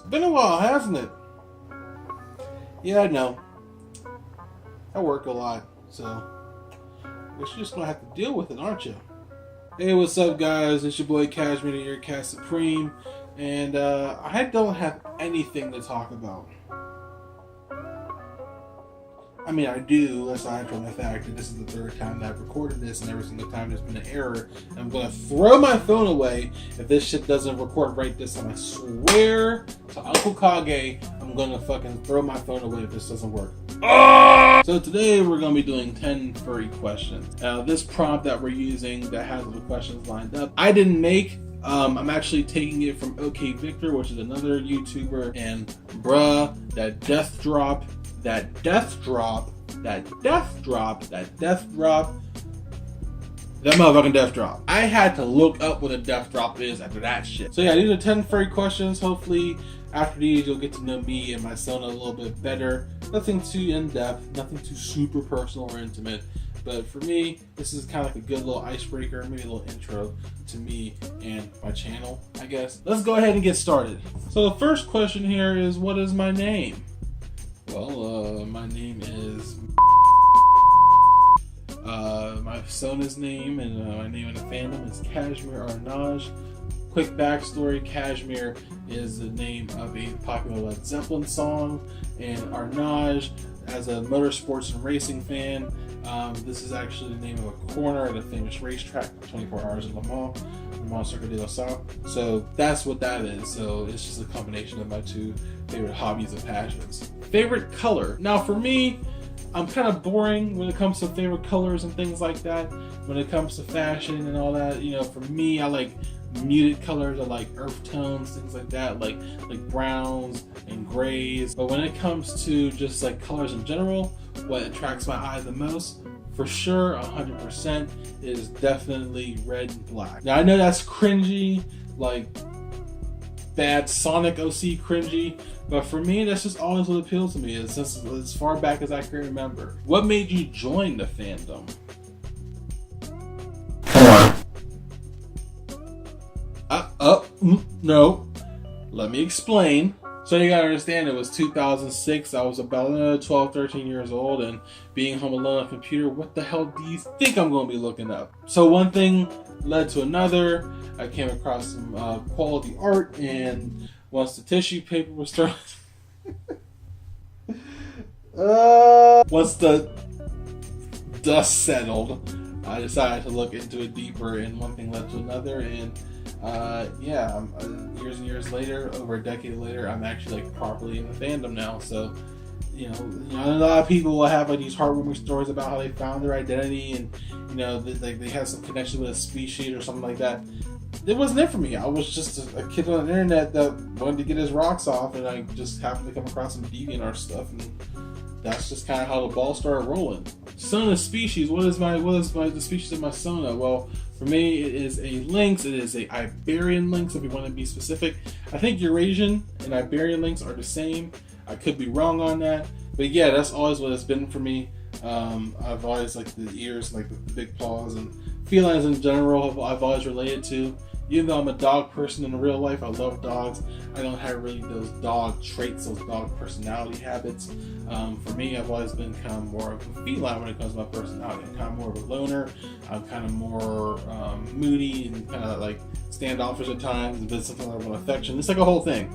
It's been a while, hasn't it? Yeah, I know. I work a lot, so I guess you're just gonna have to deal with it, aren't you? Hey, what's up, guys? It's your boy Cashmere, the Earcast Supreme, and I don't have anything to talk about. I mean, I do, aside from the fact that this is the third time that I've recorded this, and every single time there's been an error. I'm gonna throw my phone away if this shit doesn't record right this time. I swear to Uncle Kage, I'm gonna fucking throw my phone away if this doesn't work. So today we're gonna be doing 10 furry questions. Now, this prompt that we're using that has the questions lined up, I didn't make. I'm actually taking it from OK Victor, which is another YouTuber, and bruh, that death drop. That motherfucking death drop. I had to look up what a death drop is after that shit. So yeah, these are 10 furry questions. Hopefully after these you'll get to know me and my son a little bit better. Nothing too in-depth, nothing too super personal or intimate. But for me, this is kind of like a good little icebreaker, maybe a little intro to me and my channel, I guess. Let's go ahead and get started. So the first question here is, what is my name? Well, my name is my Sona's name, and my name in the fandom is Cashmere Arnage. Quick backstory: Cashmere is the name of a popular Led Zeppelin song, and Arnage, as a motorsports and racing fan, this is actually the name of a corner at a famous racetrack, 24 Hours in Le Mans Circuit de la Sau. So that's what that is. So it's just a combination of my two favorite hobbies and passions. Favorite color. Now for me, I'm kind of boring when it comes to favorite colors and things like that. When it comes to fashion and all that, you know, for me, I like muted colors. I like earth tones, things like that, like browns and grays. But when it comes to just like colors in general, what attracts my eye the most, for sure, 100%, is definitely red and black. Now I know that's cringy, like bad Sonic OC cringy, but for me, that's just always what appeals to me. It's just as far back as I can remember. What made you join the fandom? No. Let me explain. So you gotta understand, it was 2006. I was about 12, 13 years old, and being home alone on a computer, what the hell do you think I'm gonna be looking up? So one thing led to another. I came across some quality art, and once the tissue paper was thrown, once the dust settled, I decided to look into it deeper, and one thing led to another, and years and years later, over a decade later, I'm actually like properly in the fandom now. So, you know, a lot of people will have like these heartwarming stories about how they found their identity, and you know, they have some connection with a species or something like that. It wasn't it for me. I was just a kid on the internet that wanted to get his rocks off, and I just happened to come across some DeviantArt stuff, and that's just kind of how the ball started rolling. Sona species. What is the species of my Sona? Well, for me, it is a lynx. It is a Iberian lynx, if you want to be specific. I think Eurasian and Iberian lynx are the same. I could be wrong on that, but yeah, that's always what it's been for me. I've always liked the ears, like the big paws, and felines in general. I've always related to. Even though I'm a dog person in real life, I love dogs. I don't have really those dog traits, those dog personality habits. For me, I've always been kind of more of a feline when it comes to my personality. I'm kind of more of a loner. I'm kind of more moody and kind of like standoffish at times. If it's something like an affection, it's like a whole thing.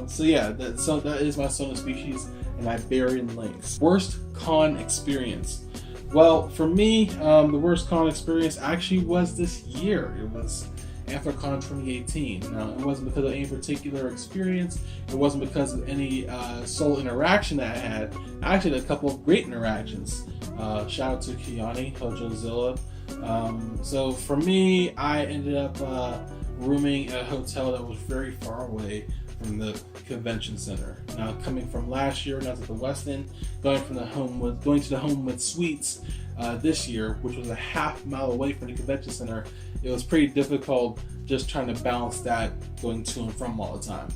So yeah, that is my Sona species, an Iberian lynx. Worst con experience. Well, for me, the worst con experience actually was this year. It was AnthroCon 2018. Now, it wasn't because of any particular experience. It wasn't because of any sole interaction that I had. I actually had a couple of great interactions. Shout out to Kiani, Hojozilla. So for me, I ended up rooming at a hotel that was very far away from the convention center. Now, coming from last year, not at the West End, going to the Homewood Suites this year, which was a half mile away from the convention center, it was pretty difficult just trying to balance that going to and from all the time.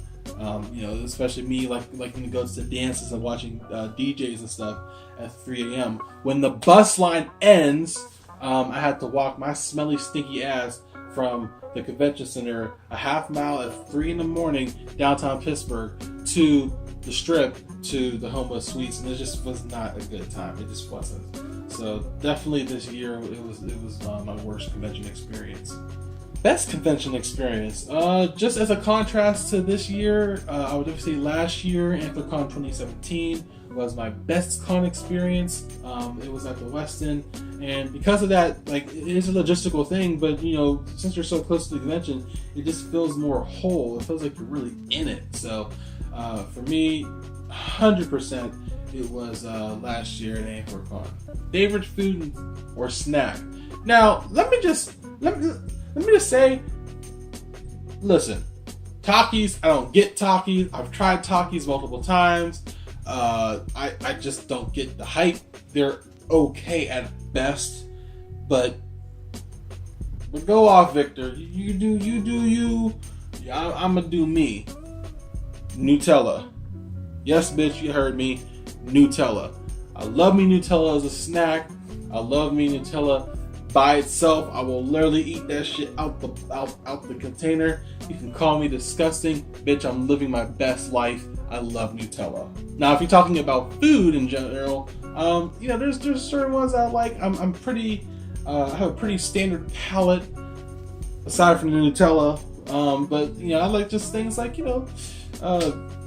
You know, especially me liking to go to dances and watching DJs and stuff at 3 a.m. When the bus line ends, I had to walk my smelly, stinky ass from the convention center a half mile at 3 in the morning, downtown Pittsburgh, to the Strip, to the Homo Suites, and it just was not a good time. It just wasn't. So definitely this year it was my worst convention experience. Best convention experience, just as a contrast to this year, I would definitely say last year, AntlerCon 2017 was my best con experience. It was at the Westin, and because of that, like, it is a logistical thing, but you know, since you're so close to the convention, it just feels more whole. It feels like you're really in it. So for me, 100%, it was last year at AntlerCon. Favorite food or snack? Now, let me just say, listen, Takis, I don't get Takis. I've tried Takis multiple times. I just don't get the hype. They're okay at best, but go off, Victor. You do you. I'm gonna do me. Nutella. Yes, bitch, you heard me. Nutella. I love me Nutella as a snack. I love me Nutella by itself. I will literally eat that shit out the container. You can call me disgusting, bitch. I'm living my best life. I love Nutella. Now, if you're talking about food in general, you know, there's certain ones I like. I'm pretty, I have a pretty standard palate aside from the Nutella. But you know, I like just things like, you know,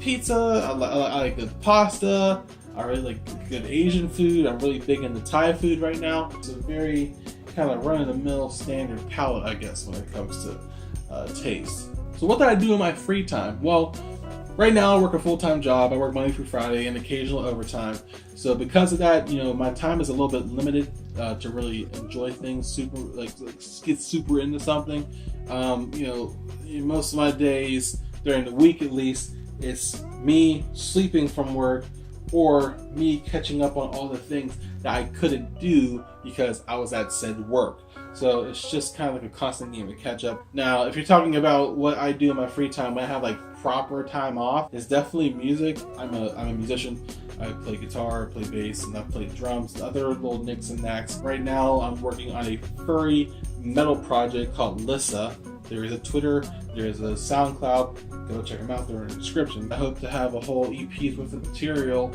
pizza. I like good pasta. I really like good Asian food. I'm really big into Thai food right now. It's a very kind of run-of-the-mill standard palate, I guess, when it comes to taste. So what do I do in my free time? Well, right now I work a full-time job. I work Monday through Friday and occasional overtime. So because of that, you know, my time is a little bit limited to really enjoy things, get super into something. You know, most of my days during the week, at least, it's me sleeping from work or me catching up on all the things that I couldn't do because I was at said work. So it's just kind of like a constant game of catch up. Now, if you're talking about what I do in my free time when I have like proper time off, it's definitely music. I'm a musician. I play guitar, play bass, and I play drums, other little nicks and knacks. Right now, I'm working on a furry metal project called Lissa. There is a Twitter, there is a SoundCloud. Go check them out, they're in the description. I hope to have a whole EP with the material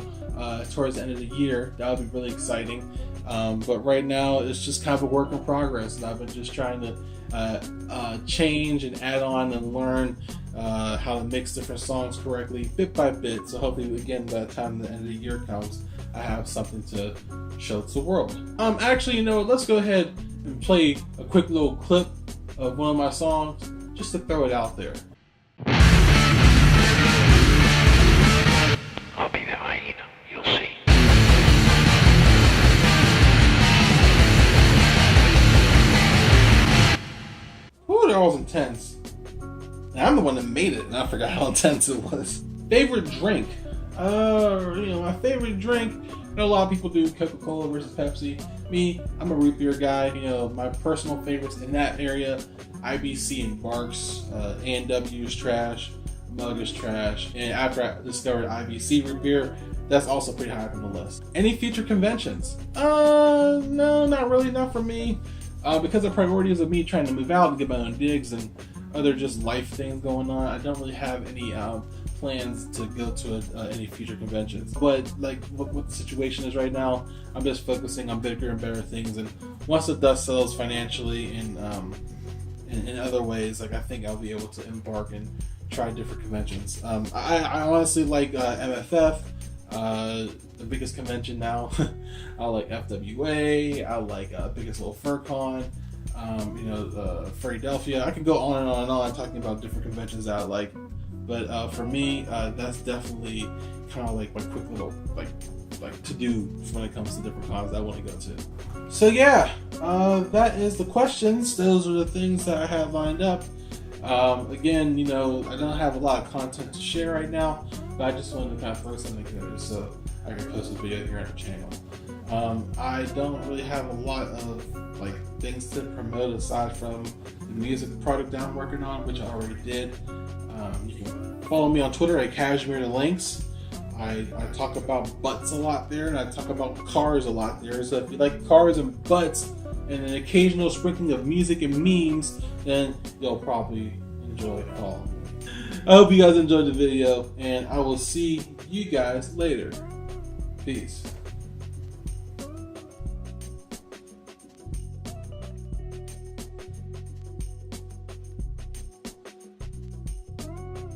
towards the end of the year. That would be really exciting. But right now, it's just kind of a work in progress, and I've been just trying to change and add on and learn how to mix different songs correctly, bit by bit. So hopefully, again, by the time the end of the year comes, I have something to show to the world. Actually, you know, let's go ahead and play a quick little clip of one of my songs, just to throw it out there. I'll be the hyena, you'll see. Ooh, that was intense. And I'm the one that made it, and I forgot how intense it was. Favorite drink? You know, my favorite drink, I know a lot of people do Coca-Cola versus Pepsi. Me, I'm a root beer guy. You know, my personal favorites in that area, IBC and Barks, A&W is trash, Mug is trash. And after I discovered IBC root beer, that's also pretty high up on the list. Any future conventions? No, not really, not for me. Because of priorities of me trying to move out and get my own gigs and other just life things going on, I don't really have any plans to go to any future conventions. But like what the situation is right now, I'm just focusing on bigger and better things. And once the dust settles financially and in other ways, like I think I'll be able to embark and try different conventions. I honestly like MFF, the biggest convention now. I like FWA. I like biggest little fur con. You know, Philadelphia. I can go on and on and on talking about different conventions that I like. But for me, that's definitely kind of like my quick little like to do when it comes to different cons I want to go to. So yeah, that is the questions. Those are the things that I have lined up. Again, you know, I don't have a lot of content to share right now, but I just wanted to kind of throw something together so I can post a video here on the channel. I don't really have a lot of like things to promote aside from the music product that I'm working on, which I already did. You can follow me on Twitter at Cashmere the Links. I talk about butts a lot there, and I talk about cars a lot there. So if you like cars and butts, and an occasional sprinkling of music and memes, then you'll probably enjoy it all. I hope you guys enjoyed the video, and I will see you guys later. Peace.